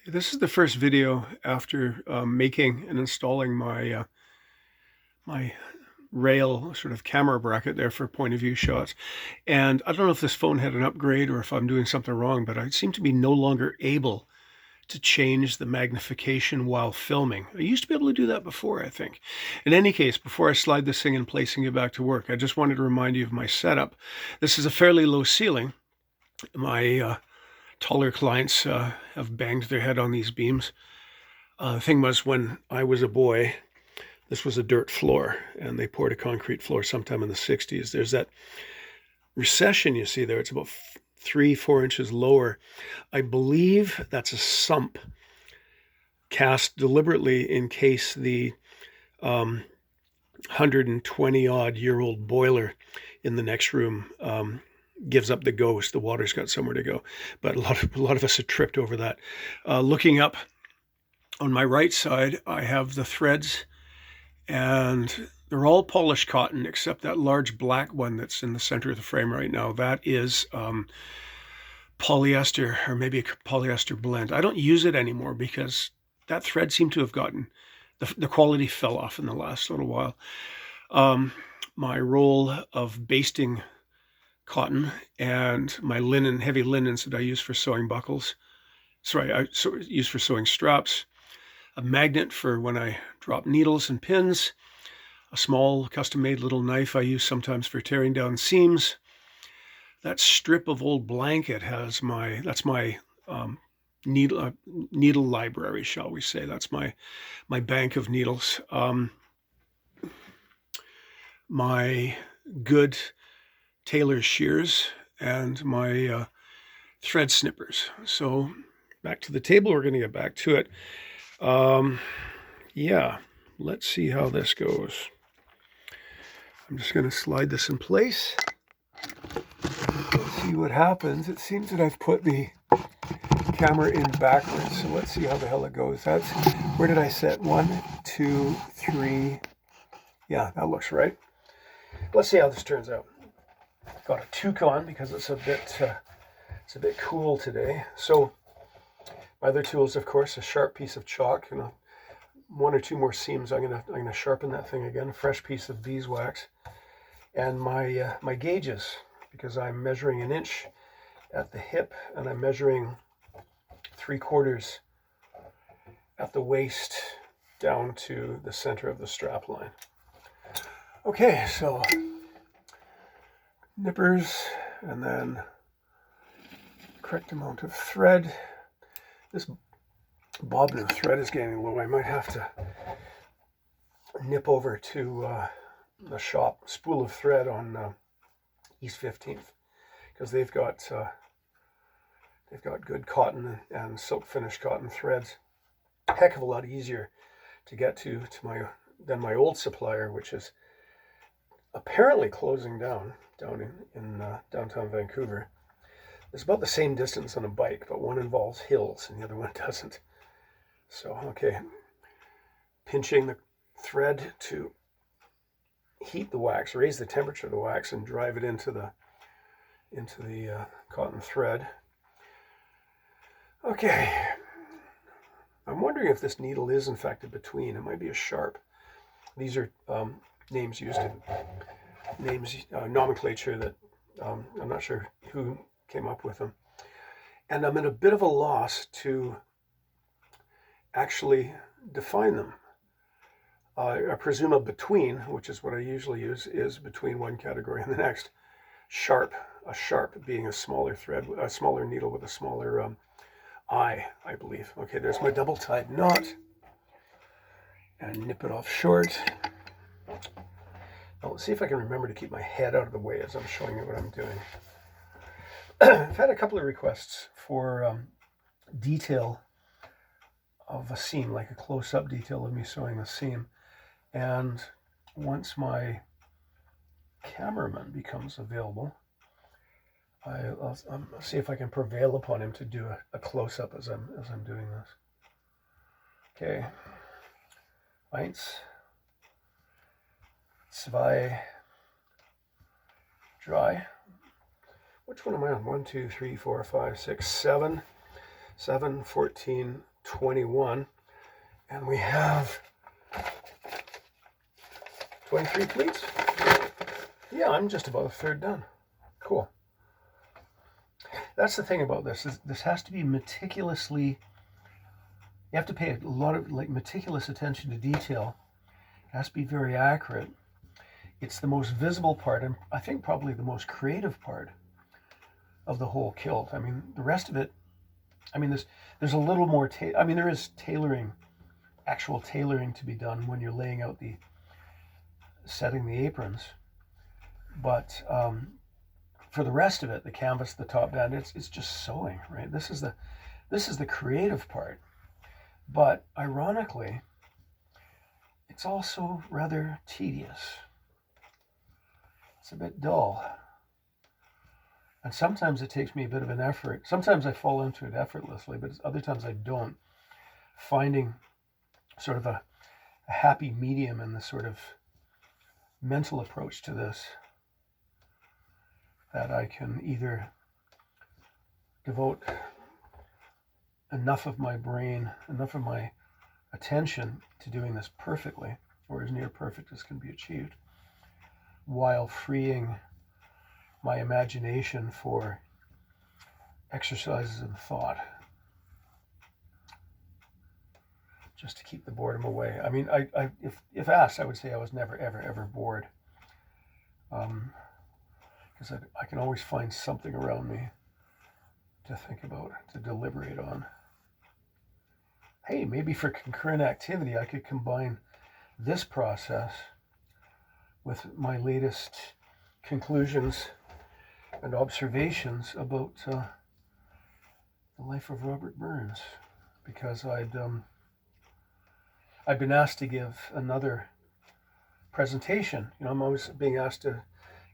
This is the first video after making and installing my rail sort of camera bracket there for point of view shots. And I don't know if this phone had an upgrade or if I'm doing something wrong, but I seem to be no longer able to change the magnification while filming. I used to be able to do that before, I think. In any case, before I slide this thing in place and get back to work, I just wanted to remind you of my setup. This is a fairly low ceiling. My taller clients have banged their head on these beams. The thing was, when I was a boy, this was a dirt floor, and they poured a concrete floor sometime in the 60s. There's that recession you see there. It's about 3-4 inches lower. I believe that's a sump cast deliberately in case the 120-odd-year-old boiler in the next room gives up the ghost. The water's got somewhere to go. But a lot of us have tripped over that. Looking up on my right side, I have the threads, and they're all polished cotton except that large black one that's in the center of the frame right now. That is polyester, or maybe a polyester blend. I don't use it anymore because that thread seemed to have gotten, the quality fell off in the last little while. My roll of basting cotton and my linen, heavy linens that I use for sewing buckles. Sorry, I use for sewing straps. A magnet for when I drop needles and pins. A small custom-made little knife I use sometimes for tearing down seams. That strip of old blanket has that's my needle library, shall we say. That's my bank of needles. My good tailor's shears and my thread snippers. So back to the table, we're going to get back to it. Yeah, let's see how this goes. I'm just going to slide this in place. Let's see what happens. It seems that I've put the camera in backwards, so let's see how the hell it goes. That's, where did I set? 1, 2, 3. Yeah, that looks right. Let's see how this turns out. Got a toque on because it's a bit cool today. So my other tools, of course, a sharp piece of chalk, 1 or 2 more seams. I'm gonna sharpen that thing again. A fresh piece of beeswax, and my gauges, because I'm measuring 1 inch at the hip and I'm measuring 3/4 at the waist down to the center of the strap line. Okay, so nippers, and then correct amount of thread. This bobbin of thread is getting low. I might have to nip over to the shop, Spool of Thread on East 15th, because they've got good cotton and silk finished cotton threads. Heck of a lot easier to get to than my old supplier, which is apparently closing down in downtown Vancouver. It's about the same distance on a bike, but one involves hills and the other one doesn't. So, okay, pinching the thread to heat the wax, raise the temperature of the wax, and drive it into the cotton thread. Okay, I'm wondering if this needle is in fact a between. It might be a sharp. These are names used in nomenclature that I'm not sure who came up with them. And I'm at a bit of a loss to actually define them. I presume a between, which is what I usually use, is between one category and the next. A sharp being a smaller thread, a smaller needle with a smaller eye, I believe. Okay, there's my double-tied knot. And nip it off short. Now let's see if I can remember to keep my head out of the way as I'm showing you what I'm doing. I've had a couple of requests for detail of a seam, like a close-up detail of me sewing a seam. And once my cameraman becomes available, I'll see if I can prevail upon him to do a close-up as I'm doing this. Okay. 1, 2, dry. Which one am I on? 1, 2, 3, 4, 5, 6, 7, 14, 21, and we have 23 pleats. Yeah, I'm just about a third done. Cool. That's the thing about this. This has to be meticulously, you have to pay a lot of meticulous attention to detail. It has to be very accurate. It's the most visible part, and I think probably the most creative part of the whole kilt. I mean, the rest of it, I mean, there's a little more, there is tailoring, actual tailoring to be done when you're laying out setting the aprons. But for the rest of it, the canvas, the top band, it's just sewing, right? This is the creative part. But ironically, it's also rather tedious. It's a bit dull. And sometimes it takes me a bit of an effort. Sometimes I fall into it effortlessly, but other times I don't. Finding sort of a happy medium in the sort of mental approach to this, that I can either devote enough of my brain, enough of my attention to doing this perfectly, or as near perfect as can be achieved, while freeing my imagination for exercises in thought, just to keep the boredom away. I mean, if asked, I would say I was never, ever bored, because I can always find something around me to think about, to deliberate on. Hey, maybe for concurrent activity, I could combine this process with my latest conclusions and observations about the life of Robert Burns, because I've been asked to give another presentation. You know, I'm always being asked to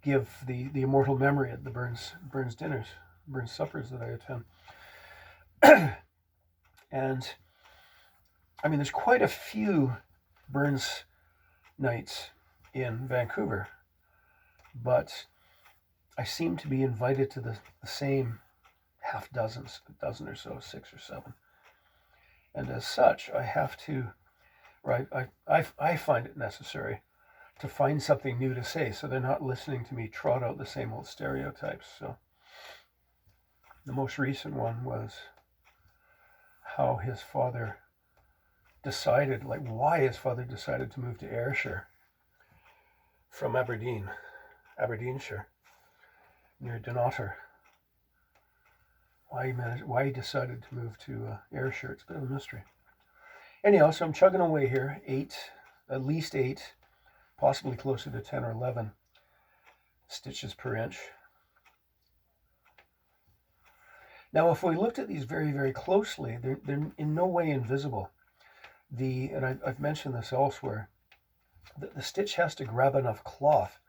give the immortal memory at the Burns dinners, Burns suppers that I attend. And I mean, there's quite a few Burns nights in Vancouver, but I seem to be invited to the same a dozen or so, 6 or 7. And as such, I have to, or I find it necessary to find something new to say, so they're not listening to me trot out the same old stereotypes. So the most recent one was how his father decided, why his father decided to move to Ayrshire from Aberdeenshire, near Dunnottar. Why he decided to move to Ayrshire, it's a bit of a mystery. Anyhow, so I'm chugging away here, at least 8, possibly closer to 10 or 11 stitches per inch. Now, if we looked at these very, very closely, they're in no way invisible. And I've mentioned this elsewhere, the stitch has to grab enough cloth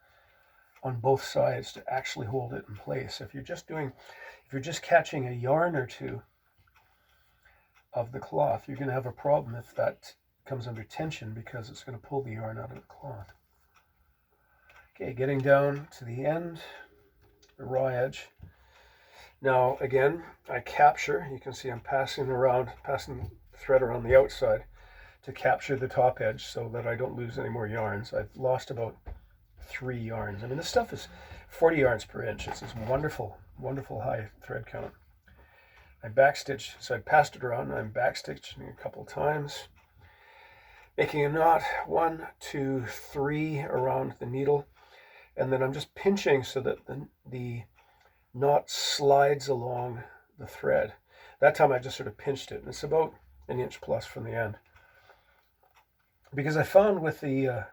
on both sides to actually hold it in place. If you're just catching a yarn or two of the cloth, you're going to have a problem if that comes under tension, because it's going to pull the yarn out of the cloth. Okay, getting down to the end, the raw edge. Now, again, I capture, you can see I'm passing the thread around the outside to capture the top edge so that I don't lose any more yarns. I've lost about 3 yarns. I mean, this stuff is 40 yarns per inch. It's this wonderful, wonderful high thread count. I backstitch, so I passed it around, and I'm backstitching a couple times, making a knot, 1, 2, 3 around the needle, and then I'm just pinching so that the knot slides along the thread. That time I just sort of pinched it, and it's about 1 inch plus from the end. Because I found with the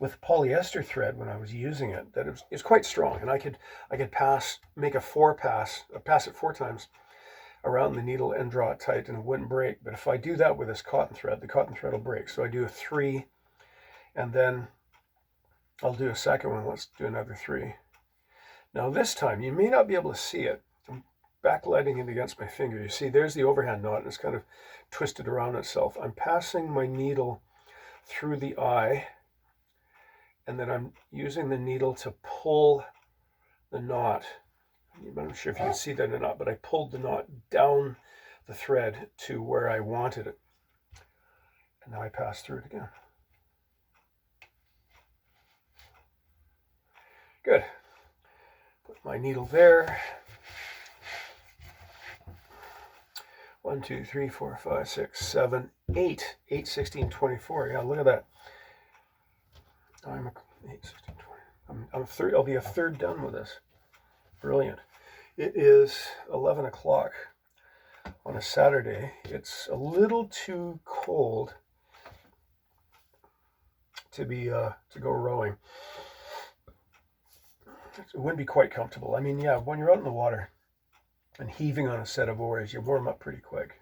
polyester thread when I was using it that it's quite strong, and I could pass it 4 times around the needle and draw it tight, and it wouldn't break. But if I do that with this cotton thread, the cotton thread will break. So I do a 3, and then I'll do a second one. Let's do another 3. Now this time, you may not be able to see it. I'm backlighting it against my finger. You see, there's the overhand knot, and it's kind of twisted around itself. I'm passing my needle through the eye, and then I'm using the needle to pull the knot. I'm not sure if you can see that or not, but I pulled the knot down the thread to where I wanted it. And now I pass through it again. Good. Put my needle there. 1, 2, 3, 4, 5, 6, 7, 8. 8, 16, 24. Yeah, look at that. I'm 8, 16, 20. I'm third. I'll be a third done with this. Brilliant. It is 11 o'clock on a Saturday. It's a little too cold to go rowing. It wouldn't be quite comfortable. I mean, yeah, when you're out in the water and heaving on a set of oars, you warm up pretty quick.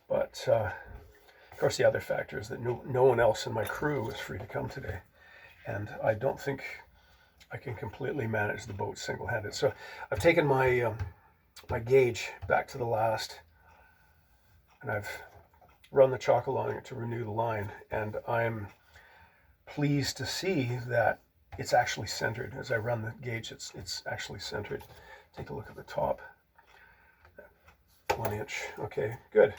But of course, the other factor is that no one else in my crew is free to come today, and I don't think I can completely manage the boat single-handed. So I've taken my my gauge back to the last, and I've run the chalk along it to renew the line, and I'm pleased to see that it's actually centered. As I run the gauge, it's actually centered. Take a look at the top. 1 inch. Okay, good.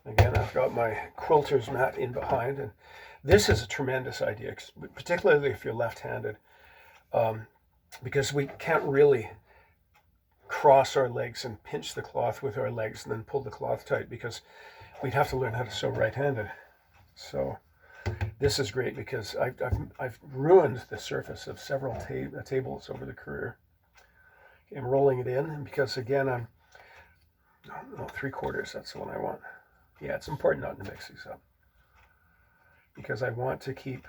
Again, I've got my quilter's mat in behind, and this is a tremendous idea, particularly if you're left-handed, because we can't really cross our legs and pinch the cloth with our legs and then pull the cloth tight, because we'd have to learn how to sew right-handed. So this is great because I've ruined the surface of several tables over the career. I'm rolling it in, and because again I'm 3/4. That's the one I want. Yeah, it's important not to mix these up because I want to keep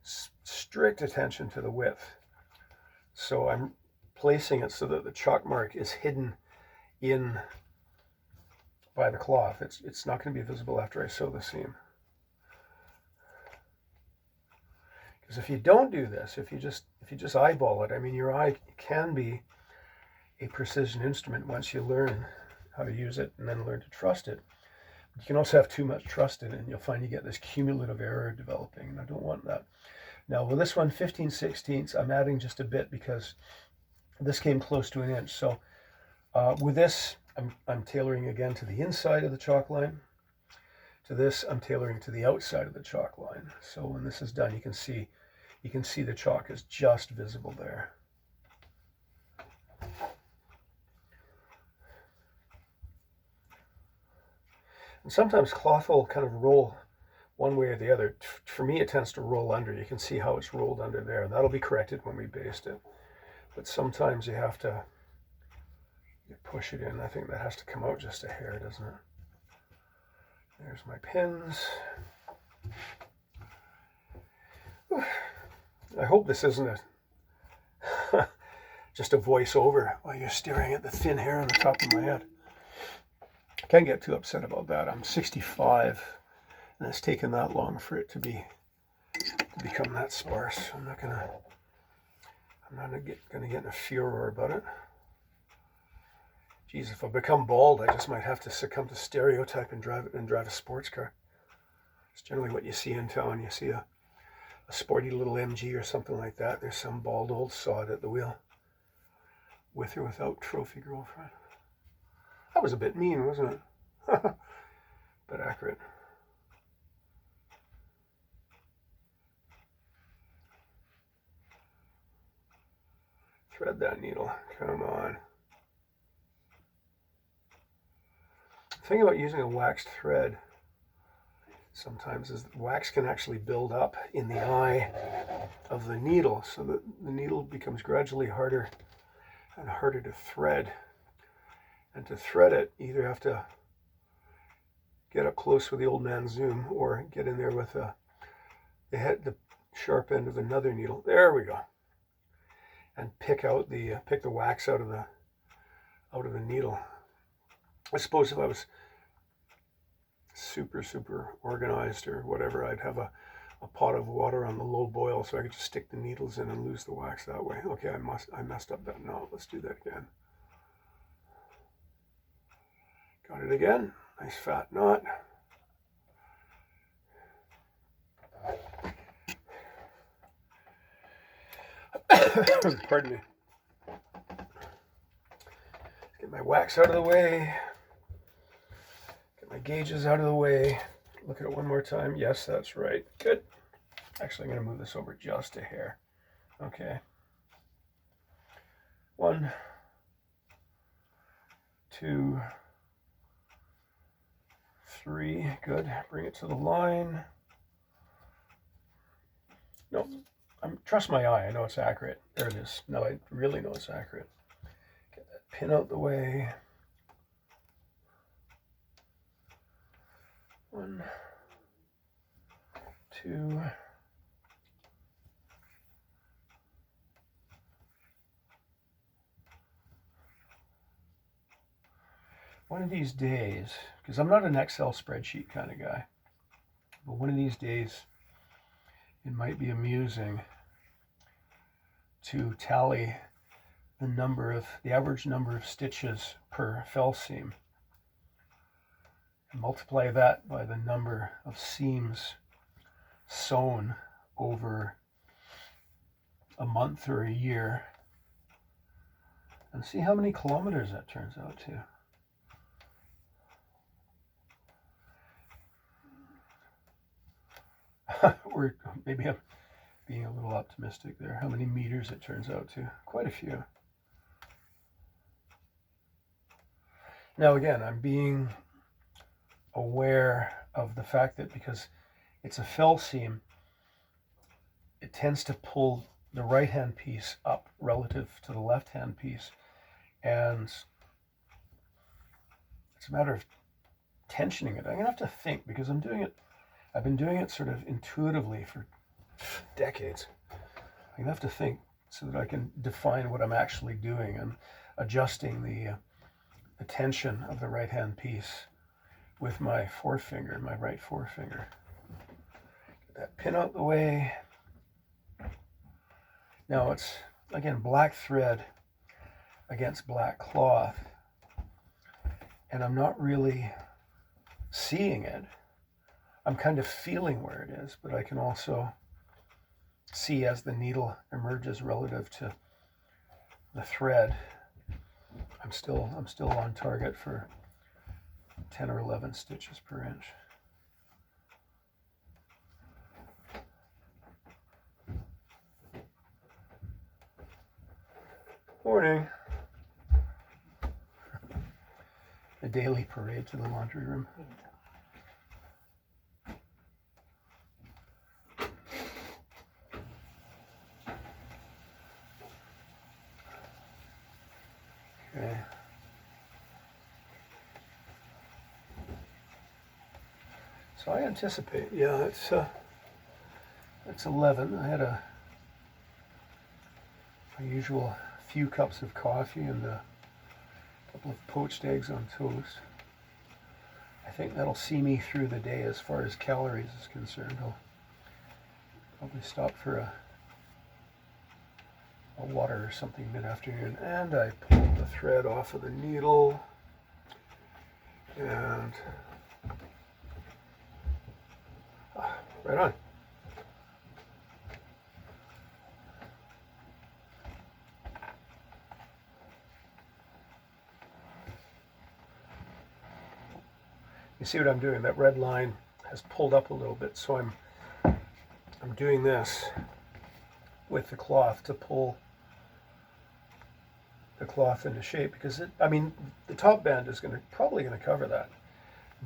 strict attention to the width. So I'm placing it so that the chalk mark is hidden in by the cloth. It's not going to be visible after I sew the seam. Because if you don't do this, if you just eyeball it, I mean, your eye can be a precision instrument once you learn how to use it and then learn to trust it. You can also have too much trust in it, and you'll find you get this cumulative error developing, and I don't want that. Now with this one, 15/16, I'm adding just a bit because this came close to 1 inch. So with this, I'm tailoring again to the inside of the chalk line. To this, I'm tailoring to the outside of the chalk line. So when this is done, you can see the chalk is just visible there. And sometimes cloth will kind of roll one way or the other. For me, it tends to roll under. You can see how it's rolled under there. That'll be corrected when we baste it. But sometimes you have to push it in. I think that has to come out just a hair, doesn't it? There's my pins. I hope this isn't just a voiceover while you're staring at the thin hair on the top of my head. I can't get too upset about that. I'm 65, and it's taken that long for it to become that sparse. I'm not gonna get in a furor about it. Geez, if I become bald, I just might have to succumb to stereotype and drive a sports car. It's generally what you see in town. You see a sporty little MG or something like that. There's some bald old sod at the wheel, with or without trophy girlfriend. That was a bit mean, wasn't it? But accurate. Thread that needle. Come on. The thing about using a waxed thread sometimes is that wax can actually build up in the eye of the needle, so that the needle becomes gradually harder and harder to thread. And to thread it, you either have to get up close with the old man zoom or get in there with the sharp end of another needle. There we go. And pick the wax out of the needle. I suppose if I was super organized or whatever, I'd have a pot of water on the low boil so I could just stick the needles in and lose the wax that way. Okay, I messed up that knot. Let's do that again. Got it again. Nice fat knot. Pardon me. Get my wax out of the way. Get my gauges out of the way. Look at it one more time. Yes, that's right. Good. Actually, I'm going to move this over just a hair. Okay. 1, 2, 3. Good. Bring it to the line. No, trust my eye. I know it's accurate. There it is. No, I really know it's accurate. Get that pin out the way. 1, 2. One of these days, because I'm not an Excel spreadsheet kind of guy, but one of these days it might be amusing to tally the average number of stitches per fell seam and multiply that by the number of seams sewn over a month or a year and see how many kilometers that turns out to. Or maybe I'm being a little optimistic there. How many meters it turns out to? Quite a few. Now again, I'm being aware of the fact that because it's a fell seam, it tends to pull the right-hand piece up relative to the left-hand piece. And it's a matter of tensioning it. I'm going to have to think because I've been doing it sort of intuitively for decades. I'm going to have to think so that I can define what I'm actually doing and adjusting the tension of the right-hand piece with my forefinger, my right forefinger. Get that pin out the way. Now it's, again, black thread against black cloth, and I'm not really seeing it. I'm kind of feeling where it is, but I can also see as the needle emerges relative to the thread. I'm still on target for 10 or 11 stitches per inch. Morning. A daily parade to the laundry room. Okay. So I anticipate, yeah, it's 11. I had a usual few cups of coffee and a couple of poached eggs on toast. I think that'll see me through the day as far as calories is concerned. I'll probably stop for a water or something mid-afternoon. And I pulled the thread off of the needle and right on. You see what I'm doing? That red line has pulled up a little bit, so I'm doing this with the cloth to pull the cloth into shape because the top band is probably going to cover that,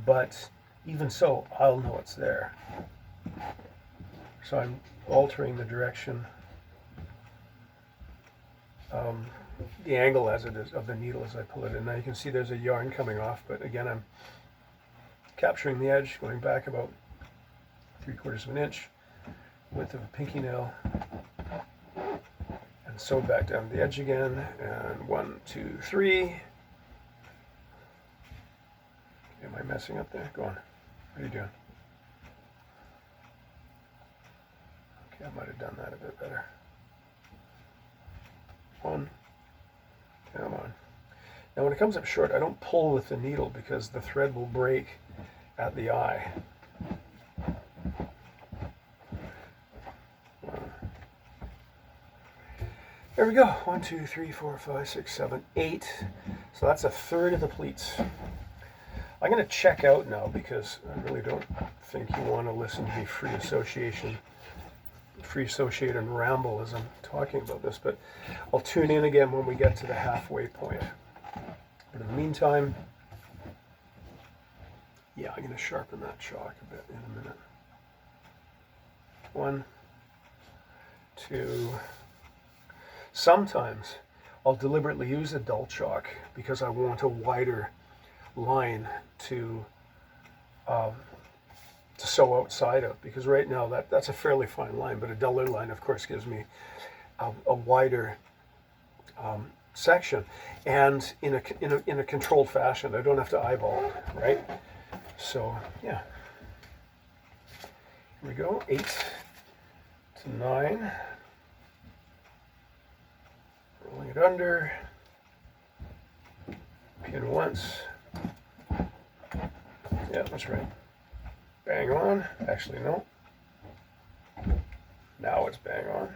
but even so, I'll know it's there. So I'm altering the direction, the angle as it is of the needle as I pull it in. Now you can see there's a yarn coming off, but again I'm capturing the edge, going back about 3/4 of an inch, width of a pinky nail, and sew back down the edge again, and 1, 2, 3. Am I messing up there? Go on. What are you doing? Okay, I might have done that a bit better. 1. Come on. Now when it comes up short, I don't pull with the needle because the thread will break at the eye. There we go. 1, 2, 3, 4, 5, 6, 7, 8. So that's a third of the pleats. I'm going to check out now because I really don't think you want to listen to me free associate and ramble as I'm talking about this, but I'll tune in again when we get to the halfway point. But in the meantime, yeah, I'm going to sharpen that chalk a bit in a minute. 1, 2. Sometimes I'll deliberately use a dull chalk because I want a wider line to sew outside of, because right now that's a fairly fine line, but a duller line of course gives me a wider section, and in a controlled fashion. I don't have to eyeball it, right? So yeah, here we go. 8 to 9, rolling it under, pin once. Yeah, that's right. Bang on. Actually, no. Now it's bang on.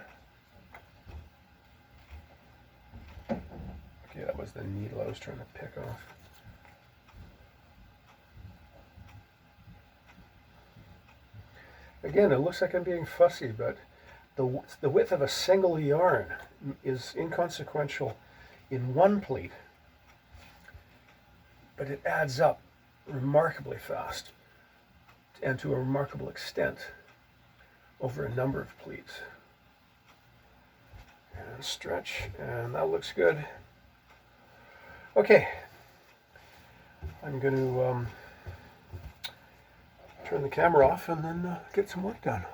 Okay, that was the needle I was trying to pick off. Again, it looks like I'm being fussy, but the width of a single yarn is inconsequential in one pleat, but it adds up remarkably fast and to a remarkable extent over a number of pleats. And stretch, and that looks good. Okay, I'm going to turn the camera off and then get some work done.